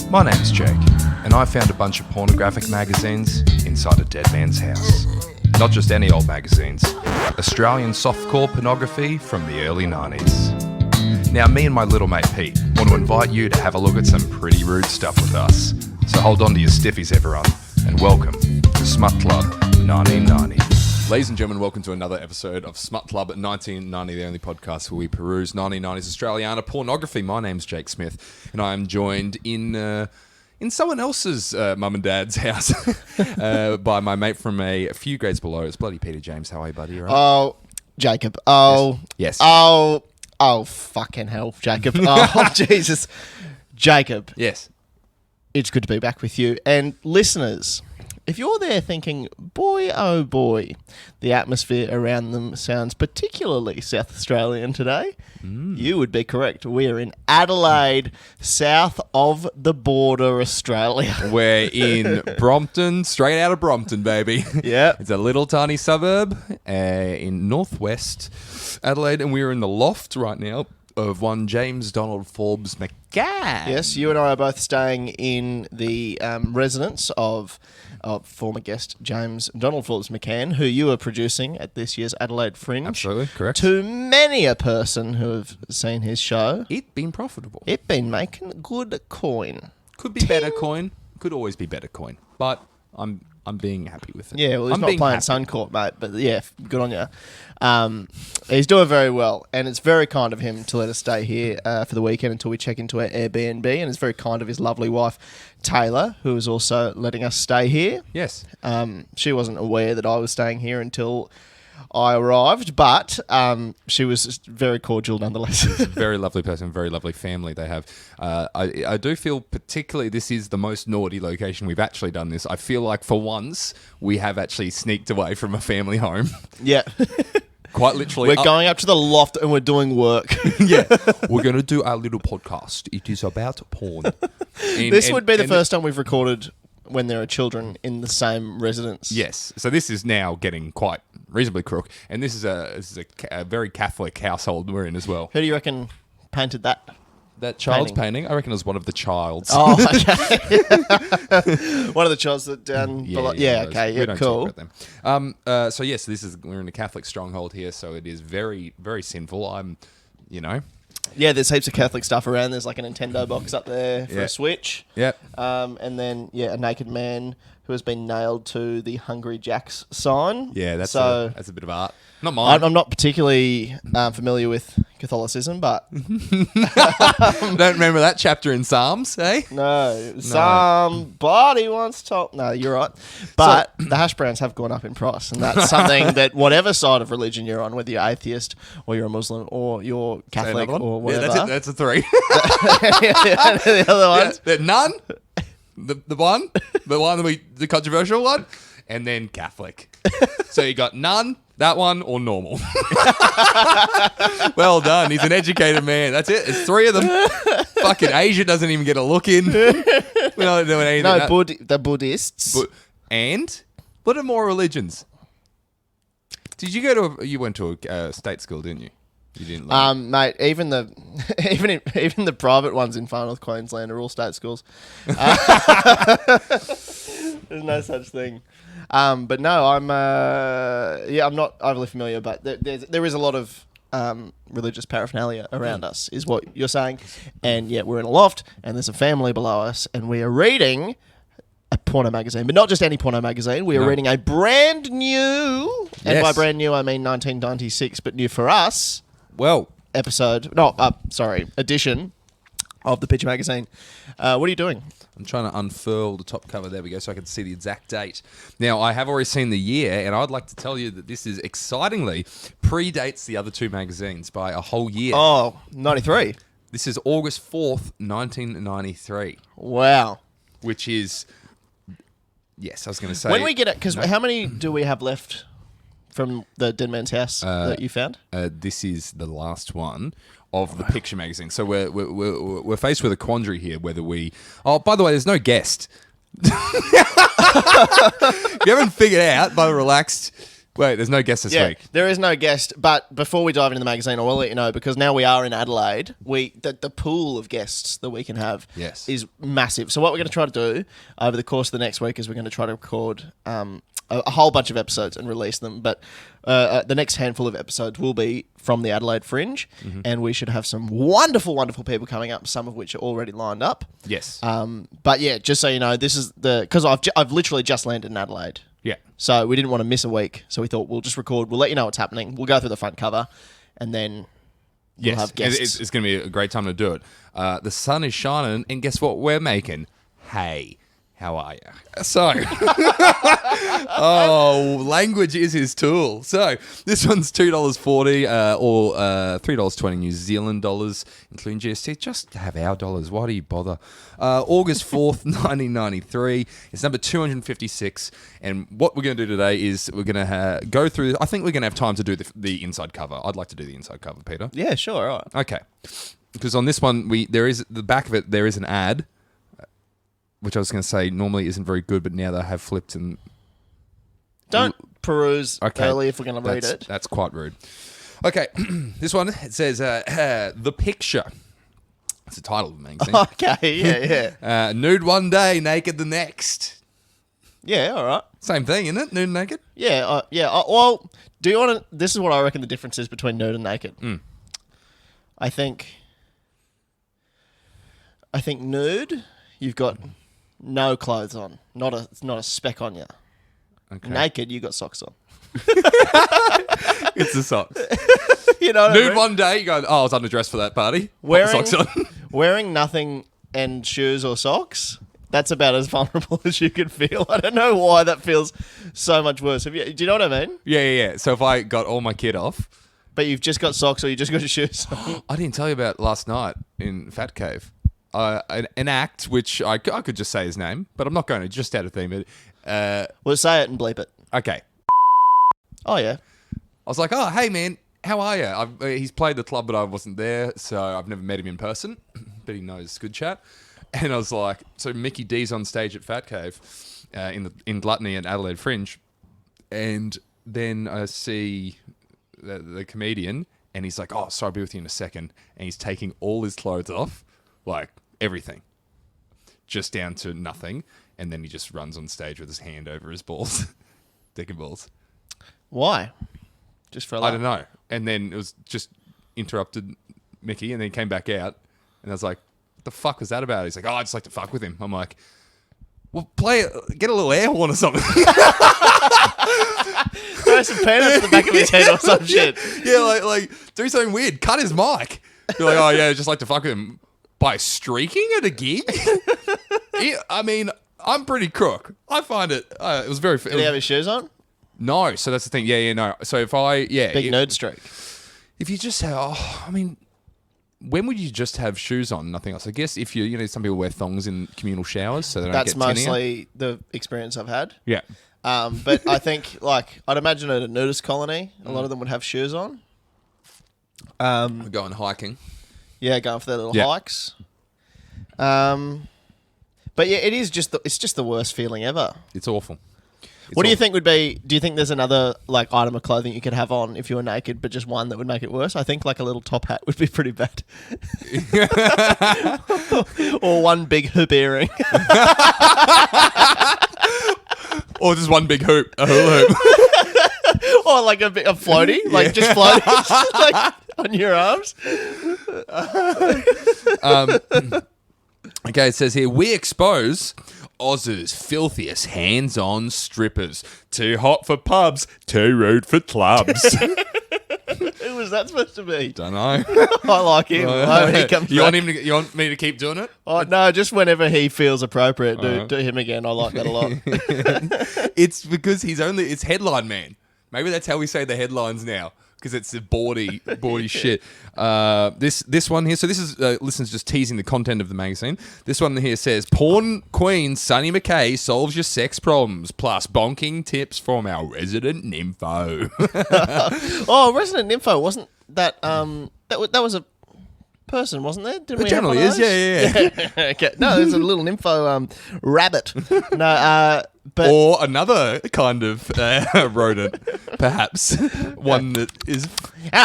My name's Jake, and I found a bunch of pornographic magazines inside a dead man's house. Not just any old magazines, Australian softcore pornography from the early 90s. Now, me and my little mate Pete want to invite you to have a look at some pretty rude stuff with us. So hold on to your stiffies, everyone, and welcome to Smut Club 1990. Ladies and gentlemen, welcome to another episode of Smut Club 1990, the only podcast where we peruse 1990s Australiana pornography. My name's Jake Smith, and I am joined in someone else's mum and dad's house by my mate from a few grades below. It's bloody Peter James. How are you, buddy? Right? Oh, Jacob. Oh. Yes. Oh, fucking hell, Jacob. Oh, Jesus. Jacob. Yes. It's good to be back with you. And listeners, if you're there thinking, boy, oh boy, the atmosphere around them sounds particularly South Australian today, you would be correct. We're in Adelaide, south of the border, Australia. We're in Brompton, straight out of Brompton, baby. Yeah. It's a little tiny suburb in northwest Adelaide, and we're in the loft right now of one James Donald Forbes McCann. Yes, you and I are both staying in the residence of former guest James Donald Forbes McCann, who you are producing at this year's Adelaide Fringe. Absolutely, correct. To many a person who have seen his show. It been profitable. It been making good coin. Could be better coin. Could always be better coin. But I'm being happy with it. Yeah, well, he's I'm not being playing happy. Suncorp, mate, but yeah, good on you. He's doing very well, and it's very kind of him to let us stay here for the weekend until we check into our Airbnb, and it's very kind of his lovely wife, Taylor, who is also letting us stay here. Yes. She wasn't aware that I was staying here until I arrived, but she was just very cordial nonetheless. Very lovely person, very lovely family they have. I do feel particularly this is the most naughty location we've actually done this. I feel like for once we have actually sneaked away from a family home. Yeah. Quite literally. We're going up to the loft and we're doing work. Yeah. We're going to do our little podcast. It is about porn. This would be the first time we've recorded when there are children in the same residence. Yes. So this is now getting quite reasonably crook. And this is a very Catholic household we're in as well. Who do you reckon painted that? That child's painting, I reckon it was one of the child's. Oh, okay. One of the childs that down below. Yeah, okay. We Yeah, don't cool. talk about them. So yes, we're in a Catholic stronghold here, so it is very, very sinful. Yeah, there's heaps of Catholic stuff around. There's like a Nintendo box up there for Yeah. a Switch. Yep. And then, a naked man who has been nailed to the Hungry Jack's sign. Yeah, that's so. a bit of art. Not mine. I'm not particularly familiar with Catholicism, but Don't remember that chapter in Psalms, eh? no, somebody once told. No, you're right. But the hash browns have gone up in price, and that's something that whatever side of religion you're on, whether you're atheist or you're a Muslim or you're Catholic or whatever. Yeah, that's it. That's a three. The other ones. Yeah, none. The one, the controversial one, and then Catholic. So you got none, that one, or normal. Well done. He's an educated man. That's it. It's three of them. Fucking Asia doesn't even get a look in. We're not doing anything. No, the Buddhists. And what are more religions? Did you go to? You went to a state school, didn't you? You didn't. Mate, even the even the private ones in Far North Queensland are all state schools. There's no such thing. But no, I'm not overly familiar, but there is a lot of religious paraphernalia around us, is what you're saying. And yeah, we're in a loft, and there's a family below us, and we are reading a porno magazine, but not just any porno magazine. We are reading a brand new, and by brand new I mean 1996, but new for us. Well, edition of the Picture magazine. What are you doing? I'm trying to unfurl the top cover. There we go, so I can see the exact date. Now, I have already seen the year, and I'd like to tell you that this is excitingly predates the other two magazines by a whole year. Oh, 93. This is August 4th, 1993. Wow. Which is, yes, I was going to say. When we get it, because how many do we have left from the Dead Man's House that you found? This is the last one of the Picture magazine. So we're faced with a quandary here whether we... Oh, by the way, there's no guest. If you haven't figured out by the relaxed Wait, there's no guest this week. There is no guest. But before we dive into the magazine, I will let you know, because now we are in Adelaide, the pool of guests that we can have is massive. So what we're going to try to do over the course of the next week is we're going to try to record a whole bunch of episodes and release them. But the next handful of episodes will be from the Adelaide Fringe, and we should have some wonderful, wonderful people coming up, some of which are already lined up. Yes. But yeah, just so you know, this is because I've literally just landed in Adelaide. Yeah. So we didn't want to miss a week. So we thought we'll just record. We'll let you know what's happening. We'll go through the front cover, and then we'll have guests. It's going to be a great time to do it. The sun is shining, and guess what we're making? Hay. How are you? So, language is his tool. So, this one's $2.40 or $3.20 New Zealand dollars, including GST, just to have our dollars. Why do you bother? August 4th, 1993. It's number 256. And what we're going to do today is we're going to go through, I think we're going to have time to do the inside cover. I'd like to do the inside cover, Peter. Yeah, sure. All right. Okay. Because on this one, the back of it, there is an ad, which I was going to say normally isn't very good, but now they have flipped and... Don't peruse early if we're going to read it. That's quite rude. Okay, this one, it says, The Picture. That's the title of the magazine. Okay, yeah. Nude one day, naked the next. Yeah, all right. Same thing, isn't it? Nude and naked? Yeah, well, do you want to... This is what I reckon the difference is between nude and naked. I think nude, you've got... no clothes on. Not a speck on you. Okay. Naked, you got socks on. It's the socks. You know what Nude I mean? one day, you go, I was underdressed for that party. Socks on. Wearing nothing and shoes or socks, that's about as vulnerable as you can feel. I don't know why that feels so much worse. Do you know what I mean? Yeah. So if I got all my kit off... But you've just got socks or you just got your shoes on. I didn't tell you about last night in Fat Cave. An act which I could just say his name, but I'm not going to, just out of theme. Well, say it and bleep it. Okay. Oh, yeah. I was like, oh, hey, man, how are you? He's played the club, but I wasn't there, so I've never met him in person, but he knows good chat. And I was like, so Mickey D's on stage at Fat Cave in Gluttony at Adelaide Fringe, and then I see the comedian, and he's like, oh, sorry, I'll be with you in a second, and he's taking all his clothes off, like everything, just down to nothing, and then he just runs on stage with his hand over his balls, dick and balls. Why? Just for a laugh? I don't know. And then it was just interrupted Mickey, and then he came back out, and I was like, what the fuck was that about? He's like, I just like to fuck with him. I'm like, well, get a little air horn or something. Throw some peanuts in the back of his head or some shit. Yeah, like do something weird. Cut his mic. You're like, oh yeah, just like to fuck with him. By streaking at a gig? I mean, I'm pretty crook. I find it... it was very... Did he have his shoes on? No, so that's the thing. Yeah, no. So if I... Yeah. Big nerd streak. If you just have... I mean, when would you just have shoes on, nothing else? I guess if some people wear thongs in communal showers so they don't That's get tinnier. mostly the experience I've had. Yeah. But I think, I'd imagine at a nudist colony, a lot of them would have shoes on. We're going hiking. Yeah, going for their little hikes. But yeah, it's just the worst feeling ever. It's awful. What do you think would be... Do you think there's another item of clothing you could have on if you were naked, but just one that would make it worse? I think a little top hat would be pretty bad. Or one big hoop earring. Or just one big hoop, a hula hoop. Or a bit of floaty, just floating on your arms. Okay, it says here, we expose Oz's filthiest hands-on strippers. Too hot for pubs, too rude for clubs. Who was that supposed to be? Don't know. I like him. He comes you back. You want me to keep doing it? Oh no, just whenever he feels appropriate, do him again. I like that a lot. It's because it's headline man. Maybe that's how we say the headlines now. Because it's the bawdy shit. This one here. So this is listeners just teasing the content of the magazine. This one here says, "Porn Queen Sunny McKay solves your sex problems plus bonking tips from our resident nympho." Oh, resident nympho wasn't that? That was a person, wasn't there? Didn't It we generally have is, one of those? yeah. Okay. No, there's a little nympho rabbit. No, but Or another kind of rodent, perhaps. One that is...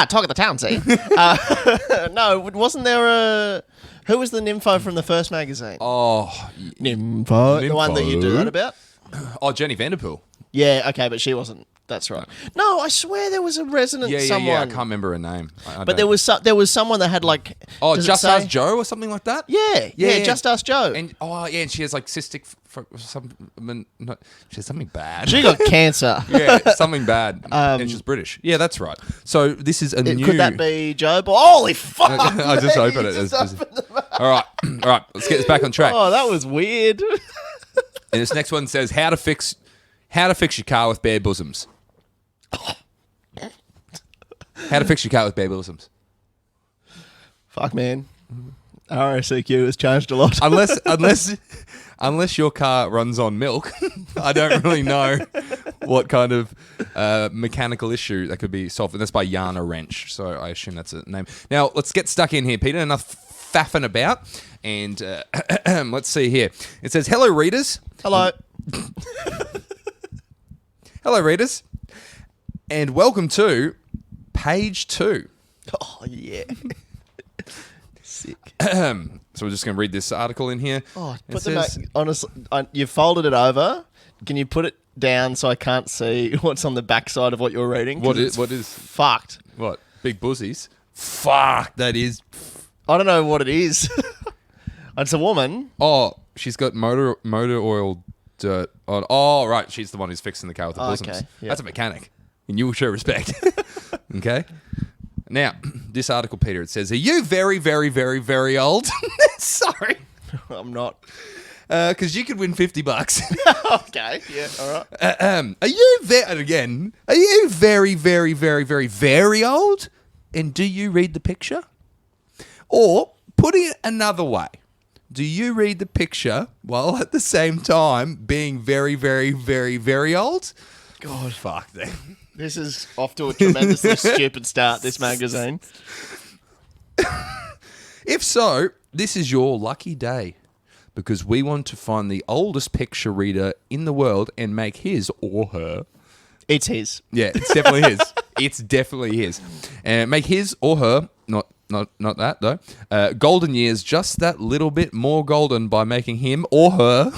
talk of the town, see? No, wasn't there a... Who was the nympho from the first magazine? Oh, Nympho. The one that you do that about? Jenny Vanderpool. Yeah, okay, but she wasn't. That's right. No, I swear there was a resident someone. Yeah, I can't remember her name. But there was someone that had like... Oh, does it Just say- Ask Joe or something like that? Yeah, Just Ask Joe. And and she has like cystic... she has something bad. She got cancer. Yeah, something bad. And she's British. Yeah, that's right. So this is a new... Could that be Joe? Holy fuck! I just man, opened it. you just opened them. All right. Let's get this back on track. Oh, that was weird. And this next one says how to fix your car with bare bosoms. How to fix your car with bare bosoms. Fuck, man. RSEQ has changed a lot. Unless your car runs on milk, I don't really know what kind of mechanical issue that could be solved. And that's by Yana Wrench, so I assume that's a name. Now, let's get stuck in here, Peter. Enough faffing about. And let's see here. It says, hello, readers. Hello. Hello, readers. And welcome to page 2. Oh, yeah. Sick. So we're just going to read this article in here. Oh, It put the says- honestly, you folded it over. Can you put it down so I can't see what's on the backside of what you're reading? 'Cause What it's is fucked? what? Big bussies? Fuck, that is. I don't know what it is. It's a woman. Oh, she's got motor oil dirt on. Oh, right. She's the one who's fixing the car with the Oh, bosoms. okay, yeah. That's a mechanic. And you will show respect. Okay? Now, this article, Peter, it says, are you very, very, very, very old? Sorry. I'm not. Because you could win $50. Okay. Yeah. All right. Are you very, very, very, very, very old? And do you read the picture? Or, putting it another way, do you read the picture while at the same time being very, very, very, very old? God, fuck them. This is off to a tremendously stupid start, this magazine. If so, this is your lucky day. Because we want to find the oldest picture reader in the world and make his or her... It's his. Yeah, it's definitely his. It's definitely his. And make his or her, not that though, golden years just that little bit more golden by making him or her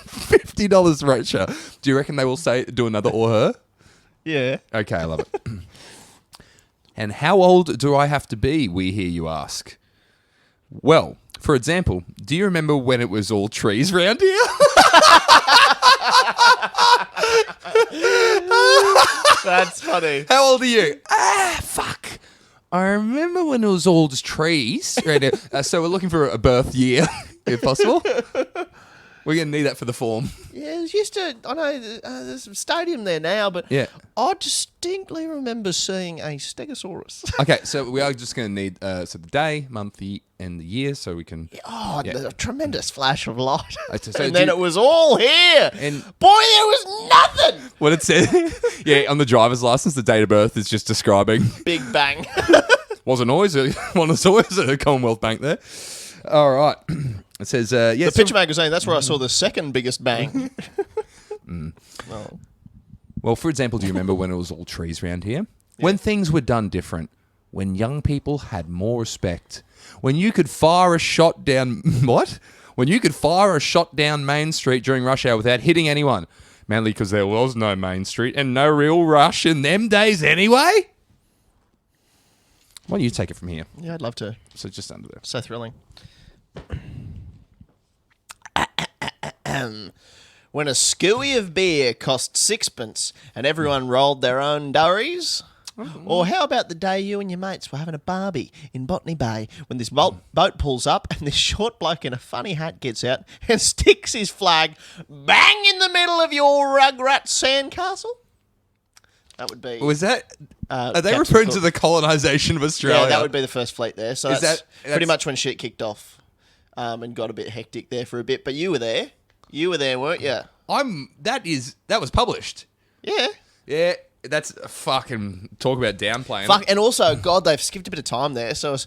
$50 richer. Do you reckon they will do another or her? Yeah. Okay, I love it. And how old do I have to be, we hear you ask? Well, for example, do you remember when it was all trees round here? That's funny. How old are you? Fuck. I remember when it was all just trees. Right now. So we're looking for a birth year, if possible. We're going to need that for the form. Yeah, there's used to... I know there's a stadium there now, but Yeah. I distinctly remember seeing a stegosaurus. Okay, so we are just going to need the day, month, and the year, so we can... Oh, Yeah. a tremendous flash of light. So And then it was all here. And- Boy, there was nothing. What it said... Yeah, on the driver's license, the date of birth is just describing... Big bang. Wasn't always a Commonwealth Bank there. All right. It says... yes, The Picture magazine, that's where I saw the second biggest bang. Well, Well, for example, do you remember when it was all trees around here? When things were done different. When young people had more respect. When you could fire a shot down... What? When you could fire a shot down Main Street during rush hour without hitting anyone. Mainly because there was no Main Street and no real rush in them days anyway. Why don't you take it from here? yeah, I'd love to. So just under there. So thrilling. When a skewy of beer cost sixpence and everyone rolled their own durries? Or how about the day you and your mates were having a barbie in Botany Bay when this boat pulls up and this short bloke in a funny hat gets out and sticks his flag bang in the middle of your Rugrat sandcastle? That would be... Was that... Are they Captain referring Cook. to the colonisation of Australia? Yeah, that would be the first fleet there. So Is that's pretty that's- much when shit kicked off and got a bit hectic there for a bit. But you were there. You were there, weren't you? That was published. Yeah. Yeah. That's fucking talk about downplaying. Fuck, and also, God, they've skipped a bit of time there. So it's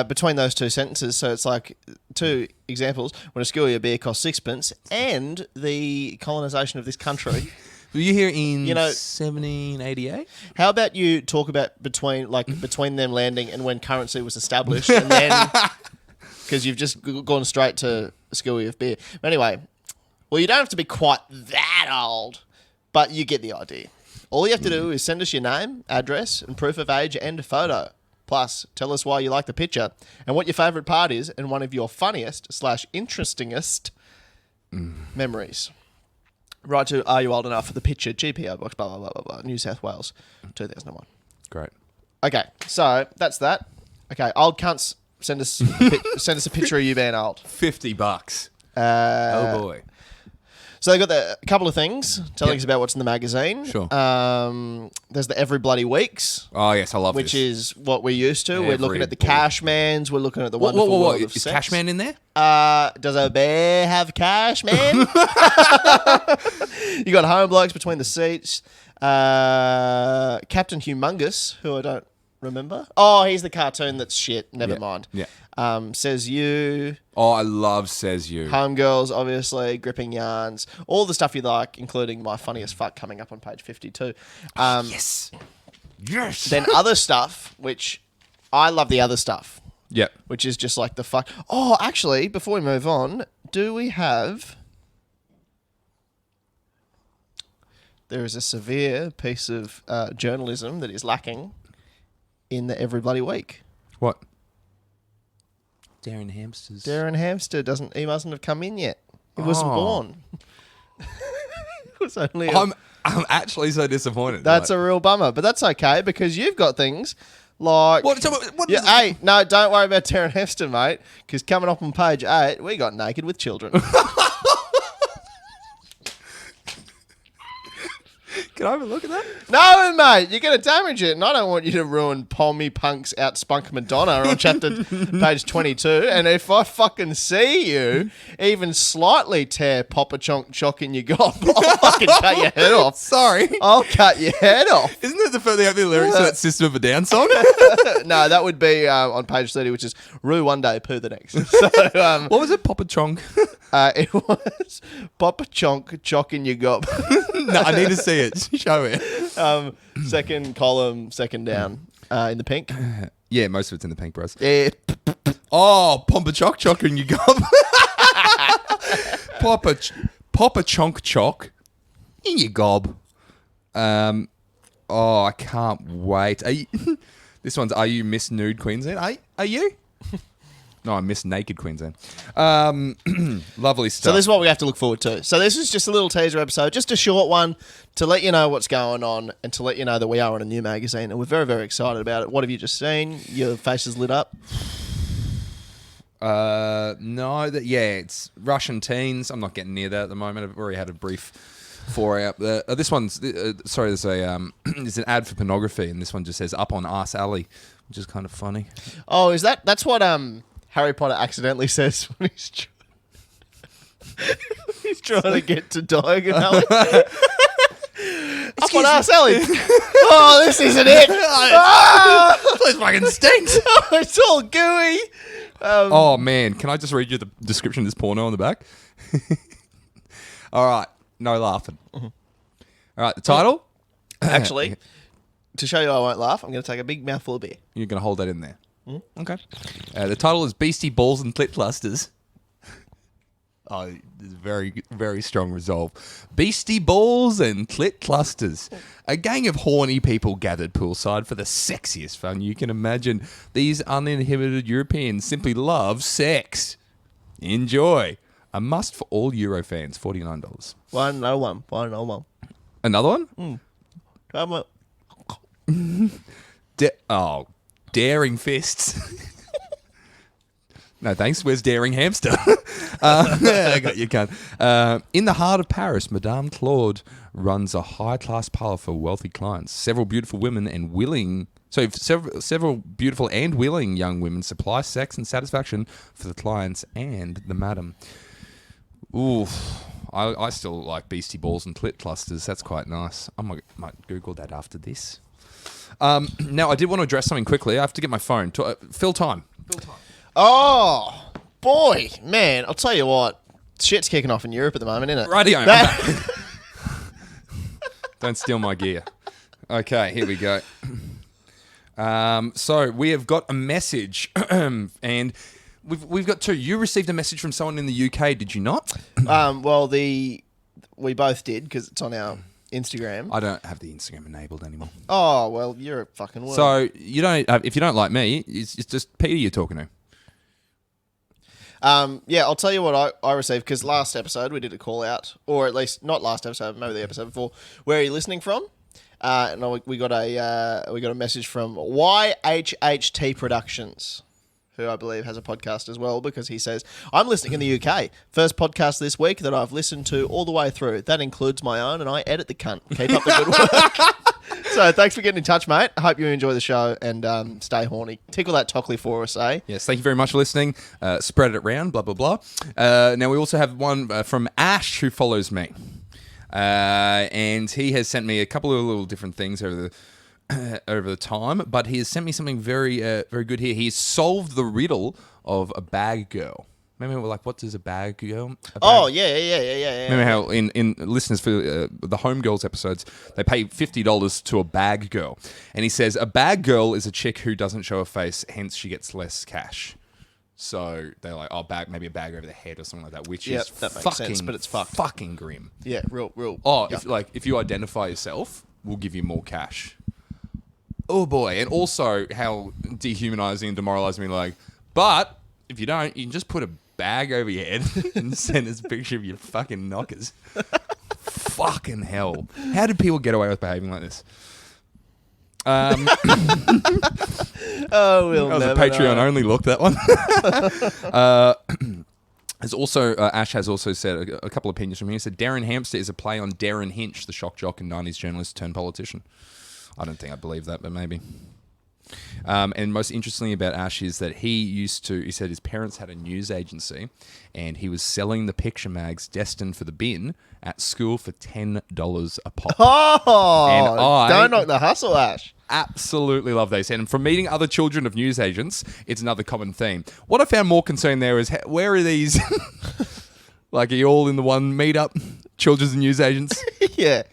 between those two sentences. So it's like two examples. When a school of beer cost sixpence, and the colonisation of this country. Were you here in 1788? How about you talk about between them landing and when currency was established, and then because you've just gone straight to a school of beer. But anyway, well, you don't have to be quite that old, but you get the idea. All you have to do is send us your name, address, and proof of age and a photo. Plus, tell us why you like the picture and what your favourite part is and one of your funniest/interestingest memories. Right to Are You Old Enough for the picture, GPO box, blah, blah, blah, blah, blah, New South Wales, 2001. Great. Okay, so that's that. Okay, old cunts, send us a picture of you being old. $50. Oh, boy. So they've got a couple of things telling us about what's in the magazine. Sure. There's the Every Bloody Weeks. Oh, yes, I love which this. is what we're used to. We're looking at the Cashmans. We're looking at the wonderful world of Is sex. Cashman in there? Does a bear have Cashman? You got Home Blokes Between the Seats. Captain Humongous, who I don't remember. Oh, he's the cartoon that's shit. Never mind. Yeah. Says You. Oh, I love Says You. Homegirls, obviously. Gripping Yarns. All the stuff you like, including My Funniest Fuck coming up on page 52. Yes. Yes. Then other stuff, which I love the other stuff. Yep. Which is just like the fuck. Oh, actually, before we move on, do we have... There is a severe piece of journalism that is lacking in the Every Bloody Week. What? Darren Hamster's. Darren Hamster he mustn't have come in yet. He wasn't born. It was only I'm actually so disappointed. That's a real bummer, but that's okay because you've got things like... What Hey, no, don't worry about Darren Hamster, mate, because coming up on page 8, we got Naked with Children. Can I have a look at that? No, mate, you're going to damage it, and I don't want you to ruin Pommy Punk's Outspunk Madonna on chapter page 22. And if I fucking see you even slightly tear Papa Chock in your gob, I'll fucking cut your head off. Sorry. I'll cut your head off. Isn't that the opening lyrics to that System of a Down song? No, that would be on page 30, which is Rue one day, poo the next. So, what was it? Papa Chonk? It was Papa Chock in your gob. No, I need to see it. Show it. Second column, second down in the pink. Yeah, most of it's in the pink, bros. Yeah. Oh, Papa Chock in your gob. Papa Chonk in your gob. Oh, I can't wait. This one's Are You Miss Nude Queensland? Are you? No, I Miss Naked Queensland. Lovely stuff. So this is what we have to look forward to. So this is just a little teaser episode, just a short one to let you know what's going on and to let you know that we are on a new magazine and we're very, very excited about it. What have you just seen? Your face is lit up. No, it's Russian teens. I'm not getting near that at the moment. I've already had a brief foray up there. This one's there's there's an ad for pornography, and this one just says "Up on Arse Alley," which is kind of funny. Oh, that's what Harry Potter accidentally says when he's trying to get to Diagon Alley. Up on Arse Alley. Oh, this isn't it. This place fucking stinks. It's all gooey. Oh man, can I just read you the description of this porno on the back? All right, no laughing. Mm-hmm. All right, the title. Actually, to show you I won't laugh, I'm going to take a big mouthful of beer. You're going to hold that in there. Okay. The title is Beastie Balls and Clit Clusters. Oh, there's very, very strong resolve. Beastie Balls and Clit Clusters. A gang of horny people gathered poolside for the sexiest fun you can imagine. These uninhibited Europeans simply love sex. Enjoy. A must for all Euro fans, $49. 101. Another one? Come on. Daring Fists. No, thanks. Where's Daring Hamster? I got you, cunt. In the heart of Paris, Madame Claude runs a high-class parlor for wealthy clients. Several beautiful and willing young women supply sex and satisfaction for the clients and the madam. Oof. I still like Beastie Balls and Clit Clusters. That's quite nice. I might Google that after this. Now, I did want to address something quickly. I have to get my phone. Fill time. Oh, boy. Man, I'll tell you what. Shit's kicking off in Europe at the moment, isn't it? Rightio. I'm back. Don't steal my gear. Okay, here we go. So we have got a message, and we've got two. You received a message from someone in the UK, did you not? Well, we both did because it's on our Instagram. I don't have the Instagram enabled anymore. Oh, well, you're a fucking world. So you don't. If you don't like me, it's just Peter you're talking to. Yeah, I'll tell you what I received because last episode we did a call out, or at least not last episode, maybe the episode before. Where are you listening from? And we got a message from YHHT Productions, who I believe has a podcast as well, because he says, I'm listening in the UK. First podcast this week that I've listened to all the way through. That includes my own, and I edit the cunt. Keep up the good work. So thanks for getting in touch, mate. I hope you enjoy the show and stay horny. Tickle that Tockley for us, eh? Yes, thank you very much for listening. Spread it around, blah, blah, blah. Now, we also have one from Ash, who follows me. And he has sent me a couple of little different things over the time, but he has sent me something very very good here. He's solved the riddle of a bag girl. Remember, we're like, what does a bag girl? Oh, yeah. Remember how in listeners for the Homegirls episodes, they pay $50 to a bag girl. And he says, a bag girl is a chick who doesn't show her face, hence she gets less cash. So they're like, oh, maybe a bag over the head or something like that, which is that makes fucking, sense, but it's fucked. Fucking grim. Yeah, real. Oh, yeah. if you identify yourself, we'll give you more cash. Oh boy, and also how dehumanizing and demoralizing. Like, but if you don't, you can just put a bag over your head and send us a picture of your fucking knockers. Fucking hell! How did people get away with behaving like this? Oh, we'll that was never a Patreon know. only look, that one. Has also Ash has also said a couple of opinions from here. He said Darren Hamster is a play on Darren Hinch, the shock jock and 90s journalist turned politician. I don't think I believe that, but maybe. And most interestingly about Ash is that he said his parents had a news agency and he was selling the picture mags destined for the bin at school for $10 a pop. Oh, And don't knock the hustle, Ash. Absolutely love those. And from meeting other children of news agents, it's another common theme. What I found more concerning there is where are these? Like, are you all in the one meetup? Children's and news agents? Yeah.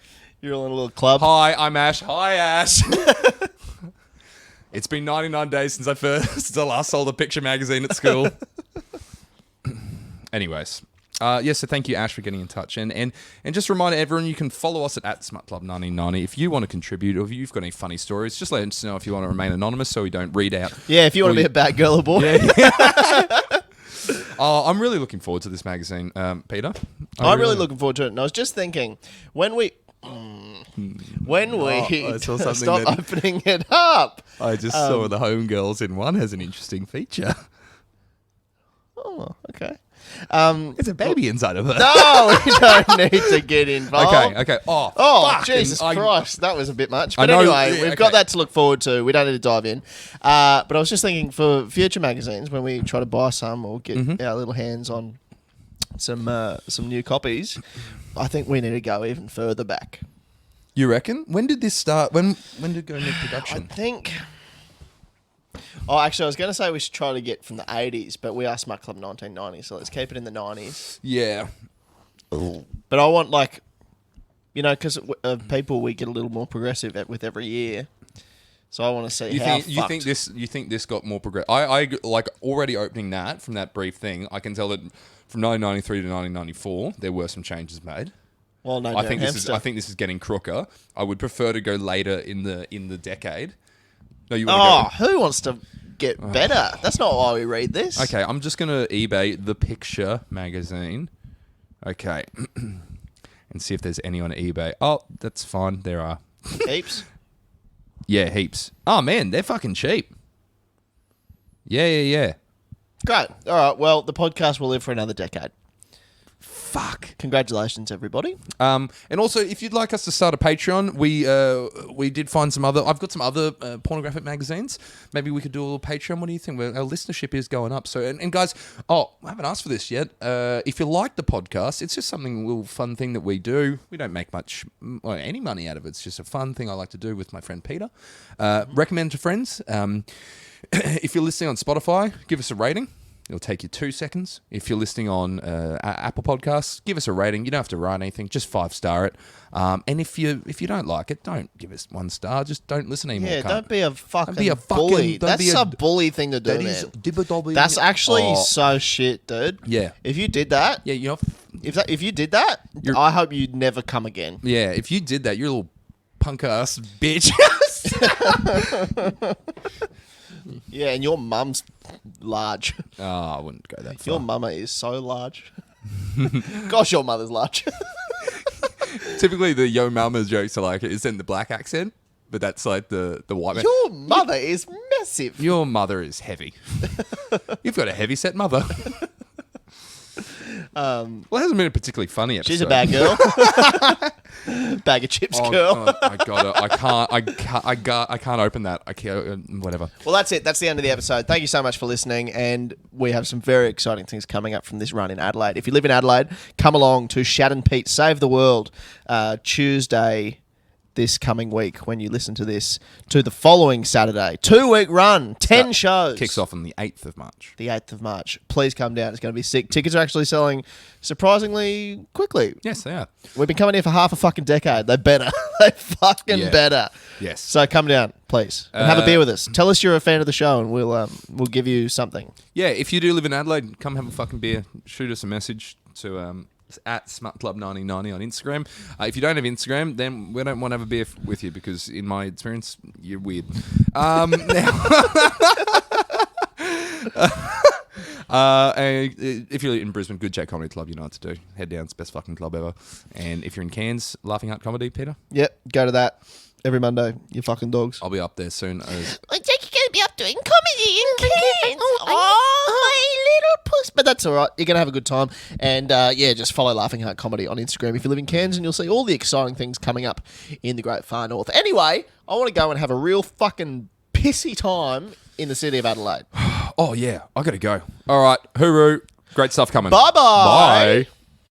You're all in a little club. Hi, I'm Ash. Hi, Ash. It's been 99 days since I last sold a picture magazine at school. Anyways. So thank you, Ash, for getting in touch. And just remind everyone, you can follow us at SmutClub1990. If you want to contribute or if you've got any funny stories, just let us know if you want to remain anonymous so we don't read out. Yeah, if you want to be a bad girl or boy. Yeah. I'm really looking forward to this magazine, Peter. I'm really looking forward to it. And I was just thinking, when we I saw something stop that- opening it up. I just saw the Homegirls in one has an interesting feature. Oh, okay. It's a baby inside of her. No, we don't need to get involved. Okay. Oh, fuck, Jesus and Christ. That was a bit much. I But know, anyway, yeah, we've okay. got that to look forward to. We don't need to dive in. But I was just thinking for future magazines, when we try to buy some or get our little hands on some new copies, I think we need to go even further back. You reckon? When did this start? When did it go into I production? think... Oh, actually, I was going to say we should try to get from the 80s, but we are Smut Club 1990, so let's keep it in the 90s. Yeah. But I want, like, you know, because people, we get a little more progressive with every year. So I want to see You think this got more progressive? I like already opening that from that brief thing. I can tell that from 1993 to 1994 there were some changes made. Well, no, I think this is getting crooker. I would prefer to go later in the decade. No, you want to go. Who wants to get better? That's not why we read this. Okay, I'm just going to eBay the picture magazine. Okay. And see if there's any on eBay. Oh, that's fine. There are. Heaps. Yeah, heaps. Oh, man, they're fucking cheap. Yeah. Great. All right. Well, the podcast will live for another decade. Fuck. Congratulations, everybody. And also, if you'd like us to start a Patreon, we did find some other. I've got some other pornographic magazines. Maybe we could do a little Patreon. What do you think? Well, our listenership is going up. So, and guys, I haven't asked for this yet. If you like the podcast, it's just something, a little fun thing that we do. We don't make much or any money out of it. It's just a fun thing I like to do with my friend Peter. Recommend to friends. If you're listening on Spotify, give us a rating. It'll take you 2 seconds. If you're listening on Apple Podcasts, give us a rating. You don't have to write anything. Just 5-star it. And if you don't like it, don't give us 1 star. Just don't listen anymore. Yeah, don't be a fucking be a bully. don't That's be a- a bully thing to do, That man. is dibba-dobby. That's actually Oh, so shit, dude. Yeah. If you did that, Yeah, you know. if you did that, I hope you'd never come again. Yeah, if you did that, you're a little punk ass bitch. Yeah, and your mum's large. Oh, I wouldn't go that far. Your mama is so large. Gosh, your mother's large. Typically, the yo mama jokes are like, it's in the black accent, but that's like the white man. Your mother is massive. Your mother is heavy. You've got a heavy set mother. Well, it hasn't been a particularly funny episode. She's a bad girl. Bag of chips girl. I got it. I can't open that. I can't. Whatever. Well, that's it. That's the end of the episode. Thank you so much for listening. And we have some very exciting things coming up from this run in Adelaide. If you live in Adelaide, come along to Shad and Pete Save the World Tuesday this coming week when you listen to this to the following Saturday. 2-week run, 10 shows. Kicks off on the 8th of March. The 8th of March. Please come down. It's going to be sick. Tickets are actually selling surprisingly quickly. Yes, they are. We've been coming here for half a fucking decade. They better. They fucking Yeah. better. Yes. So come down, please, and have a beer with us. Tell us you're a fan of the show, and we'll give you something. Yeah, if you do live in Adelaide, come have a fucking beer. Shoot us a message to at SmartClub1990 on Instagram. If you don't have Instagram, then we don't want to have a beer with you because, in my experience, you're weird. And if you're in Brisbane, good Jack Comedy Club, you know what to do. Head down, it's the best fucking club ever. And if you're in Cairns, Laughing Heart Comedy, Peter, Yep, go to that every Monday. You fucking dogs. I'll be up there soon. I think you're going to be up doing comedy in Cairns. Oh, my little puss. But that's all right. You're going to have a good time. And, yeah, just follow Laughing Heart Comedy on Instagram if you live in Cairns, and you'll see all the exciting things coming up in the Great Far North. Anyway, I want to go and have a real fucking pissy time in the city of Adelaide. Oh, yeah, I got to go. All right, hooroo. Great stuff coming. Bye-bye. Bye.